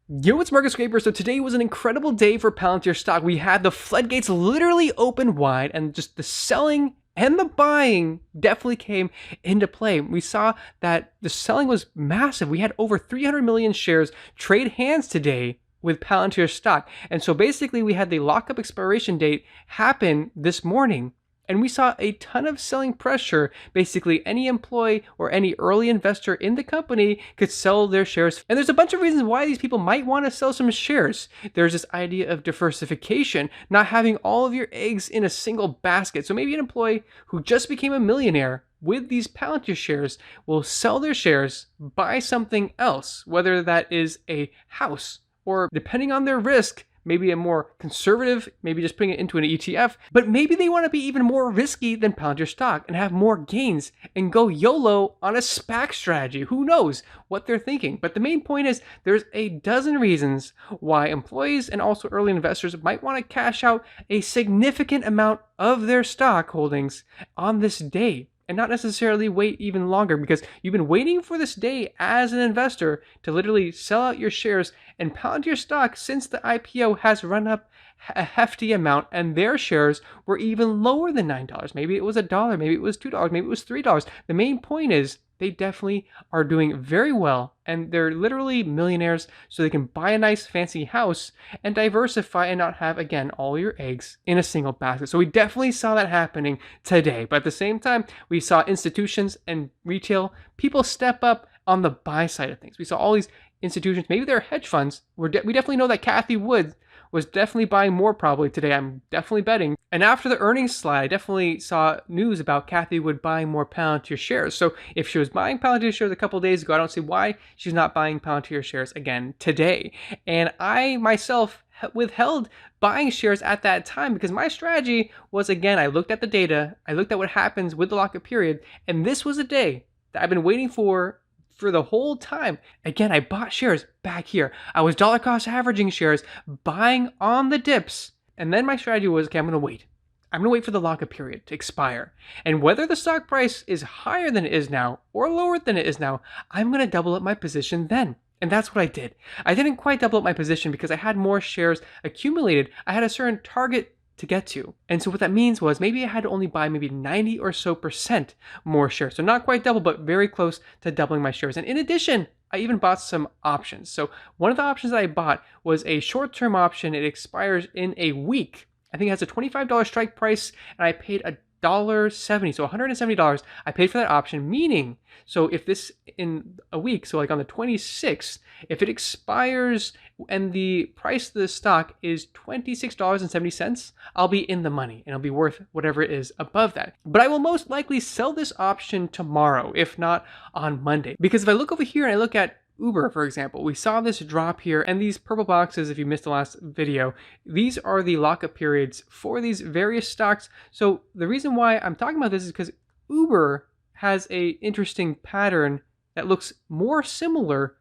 Yo, it's Market Scraper. So today was an incredible day for Palantir stock. We had the floodgates literally open wide, and just the selling and the buying definitely came into play. We saw that the selling was massive. We had over 300 million shares trade hands today with Palantir stock. And so basically we had the lockup expiration date happen this morning. And we saw a ton of selling pressure. Basically, any employee or any early investor in the company could sell their shares. And there's a bunch of reasons why these people might want to sell some shares. There's this idea of diversification, not having all of your eggs in a single basket. So maybe an employee who just became a millionaire with these Palantir shares will sell their shares, buy something else, whether that is a house or, depending on their risk, maybe a more conservative, maybe just putting it into an ETF, but maybe they want to be even more risky than Palantir stock and have more gains and go YOLO on a SPAC strategy. Who knows what they're thinking? But the main point is there's a dozen reasons why employees and also early investors might want to cash out a significant amount of their stock holdings on this day, and not necessarily wait even longer, because you've been waiting for this day as an investor to literally sell out your shares. And Palantir stock, since the IPO, has run up a hefty amount, and their shares were even lower than $9. Maybe it was $1, maybe it was $2, maybe it was $3. The main point is they definitely are doing very well, and they're literally millionaires, so they can buy a nice fancy house and diversify and not have, again, all your eggs in a single basket. So we definitely saw that happening today. But at the same time, we saw institutions and retail people step up on the buy side of things. We saw all these institutions, maybe they're hedge funds. We definitely know that Cathie Wood was definitely buying more probably today. I'm definitely betting. And after the earnings slide, I definitely saw news about Cathie Wood buying more Palantir shares. So if she was buying Palantir shares a couple days ago, I don't see why she's not buying Palantir shares again today. And I myself withheld buying shares at that time because my strategy was, again, I looked at the data, I looked at what happens with the lockup period, and this was a day that I've been waiting for the whole time. Again, I bought shares back here. I was dollar cost averaging shares, buying on the dips. And then my strategy was, okay, I'm going to wait. I'm going to wait for the lockup period to expire. And whether the stock price is higher than it is now or lower than it is now, I'm going to double up my position then. And that's what I did. I didn't quite double up my position because I had more shares accumulated. I had a certain target to get to. And so what that means was maybe I had to only buy maybe 90 or so % more shares. So not quite double, but very close to doubling my shares. And in addition, I even bought some options. So one of the options that I bought was a short-term option. It expires in a week. I think it has a $25 strike price, and I paid $1.70, so $170 I paid for that option, meaning, so if this in a week, so like on the 26th, if it expires and the price of the stock is $26.70, I'll be in the money and it'll be worth whatever it is above that. But I will most likely sell this option tomorrow, if not on Monday. Because if I look over here and I look at Uber, for example, we saw this drop here, and these purple boxes, if you missed the last video, these are the lockup periods for these various stocks. So the reason why I'm talking about this is because Uber has a interesting pattern that looks more similar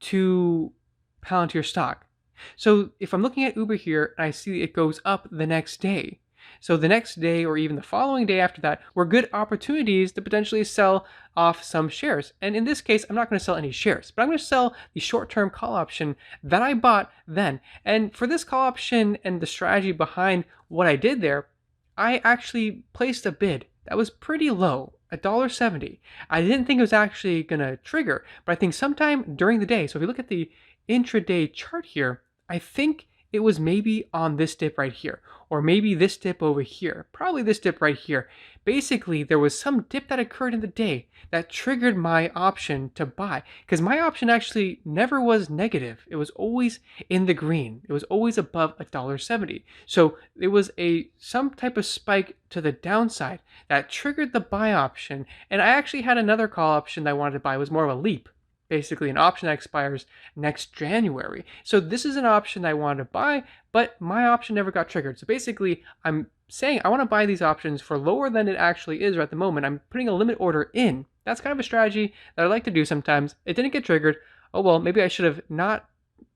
to Palantir stock. So if I'm looking at Uber here and I see it goes up the next day, so the next day or even the following day after that were good opportunities to potentially sell off some shares. And in this case, I'm not going to sell any shares, but I'm going to sell the short-term call option that I bought then. And for this call option and the strategy behind what I did there, I actually placed a bid that was pretty low, $1.70. I didn't think it was actually going to trigger, but I think sometime during the day, so if you look at the intraday chart here, I think it was maybe on this dip right here, or maybe this dip over here, probably this dip right here. Basically, there was some dip that occurred in the day that triggered my option to buy, because my option actually never was negative. It was always in the green. It was always above $1.70. So it was some type of spike to the downside that triggered the buy option. And I actually had another call option that I wanted to buy. It was more of a leap. Basically an option that expires next January. So this is an option I wanted to buy, but my option never got triggered. So basically I'm saying I want to buy these options for lower than it actually is at the moment. I'm putting a limit order in. That's kind of a strategy that I like to do sometimes. It didn't get triggered. Oh well, maybe I should have not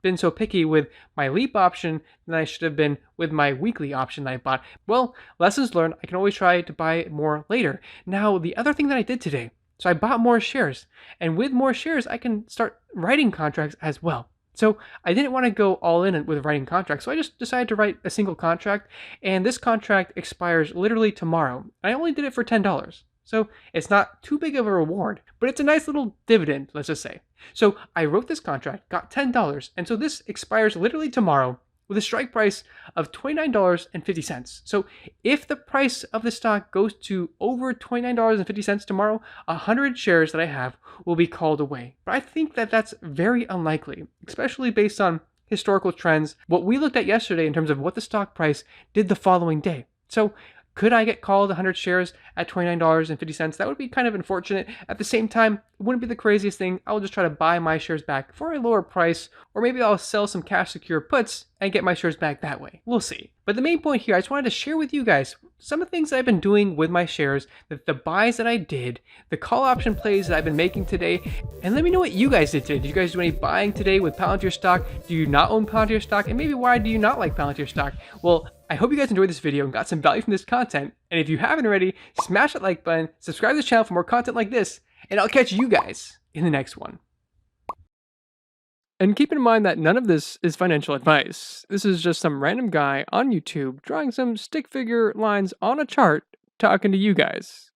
been so picky with my leap option than I should have been with my weekly option that I bought. Well, lessons learned. I can always try to buy more later. Now, the other thing that I did today, so I bought more shares, and with more shares, I can start writing contracts as well. So I didn't want to go all in with writing contracts, so I just decided to write a single contract, and this contract expires literally tomorrow. I only did it for $10. So it's not too big of a reward, but it's a nice little dividend, let's just say. So I wrote this contract, got $10, and so this expires literally tomorrow with a strike price of $29.50. So if the price of the stock goes to over $29.50 tomorrow, 100 shares that I have will be called away. But I think that that's very unlikely, especially based on historical trends, what we looked at yesterday in terms of what the stock price did the following day. So could I get called 100 shares at $29.50? That would be kind of unfortunate. At the same time, it wouldn't be the craziest thing. I'll just try to buy my shares back for a lower price, or maybe I'll sell some cash secure puts and get my shares back that way. We'll see. But the main point here, I just wanted to share with you guys some of the things that I've been doing with my shares, the buys that I did, the call option plays that I've been making today, and let me know what you guys did today. Did you guys do any buying today with Palantir stock? Do you not own Palantir stock? And maybe why do you not like Palantir stock? Well, I hope you guys enjoyed this video and got some value from this content. And if you haven't already, smash that like button, subscribe to the channel for more content like this, and I'll catch you guys in the next one. And keep in mind that none of this is financial advice. This is just some random guy on YouTube drawing some stick figure lines on a chart talking to you guys.